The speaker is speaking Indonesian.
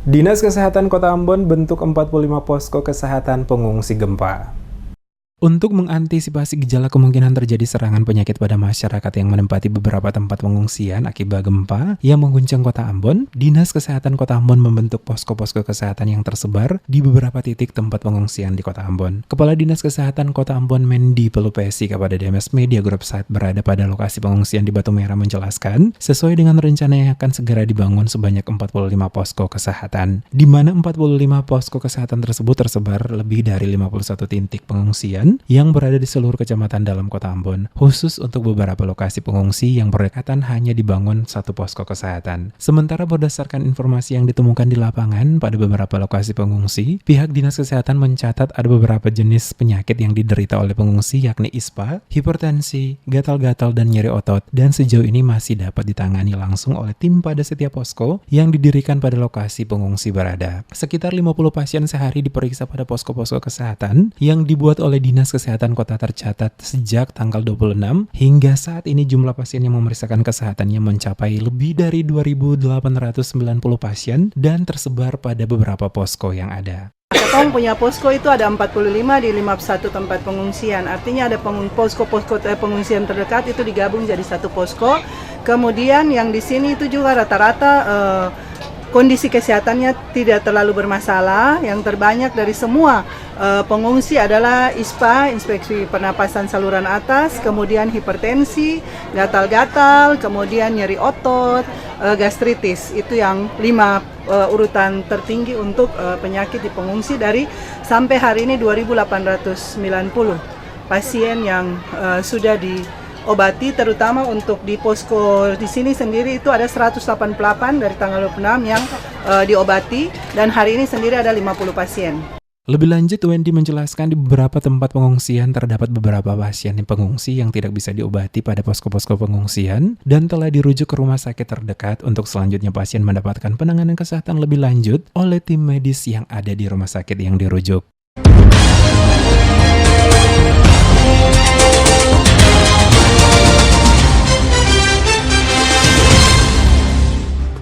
Dinas Kesehatan Kota Ambon bentuk 45 posko kesehatan pengungsi gempa. Untuk mengantisipasi gejala kemungkinan terjadi serangan penyakit pada masyarakat yang menempati beberapa tempat pengungsian akibat gempa yang mengguncang Kota Ambon, Dinas Kesehatan Kota Ambon membentuk posko-posko kesehatan yang tersebar di beberapa titik tempat pengungsian di Kota Ambon. Kepala Dinas Kesehatan Kota Ambon Mendi Pelupesi kepada DMS Media Group saat berada pada lokasi pengungsian di Batu Merah menjelaskan, sesuai dengan rencana yang akan segera dibangun sebanyak 45 posko kesehatan, di mana 45 posko kesehatan tersebut tersebar lebih dari 51 titik pengungsian yang berada di seluruh kecamatan dalam Kota Ambon. Khusus untuk beberapa lokasi pengungsi yang berdekatan hanya dibangun satu posko kesehatan. Sementara berdasarkan informasi yang ditemukan di lapangan pada beberapa lokasi pengungsi, pihak Dinas Kesehatan mencatat ada beberapa jenis penyakit yang diderita oleh pengungsi yakni ISPA, hipertensi, gatal-gatal dan nyeri otot, dan sejauh ini masih dapat ditangani langsung oleh tim pada setiap posko yang didirikan pada lokasi pengungsi berada. Sekitar 50 pasien sehari diperiksa pada posko-posko kesehatan yang dibuat oleh Dinas Kesehatan Kota tercatat sejak tanggal 26 hingga saat ini jumlah pasien yang memeriksakan kesehatannya mencapai lebih dari 2.890 pasien dan tersebar pada beberapa posko yang ada. Ketong punya posko itu ada 45 di 51 tempat pengungsian. Artinya ada posko-posko pengungsian terdekat itu digabung jadi satu posko. Kemudian yang di sini itu juga rata-rata kondisi kesehatannya tidak terlalu bermasalah. Yang terbanyak dari semua pengungsi adalah ISPA, inspeksi pernapasan saluran atas, kemudian hipertensi, gatal-gatal, kemudian nyeri otot, gastritis. Itu yang 5 urutan tertinggi untuk penyakit di pengungsi dari sampai hari ini 2.890 pasien yang sudah diobati, terutama untuk di posko di sini sendiri itu ada 188 dari tanggal 26 yang diobati dan hari ini sendiri ada 50 pasien. Lebih lanjut, Wendy menjelaskan di beberapa tempat pengungsian terdapat beberapa pasien pengungsi yang tidak bisa diobati pada posko-posko pengungsian dan telah dirujuk ke rumah sakit terdekat untuk selanjutnya pasien mendapatkan penanganan kesehatan lebih lanjut oleh tim medis yang ada di rumah sakit yang dirujuk.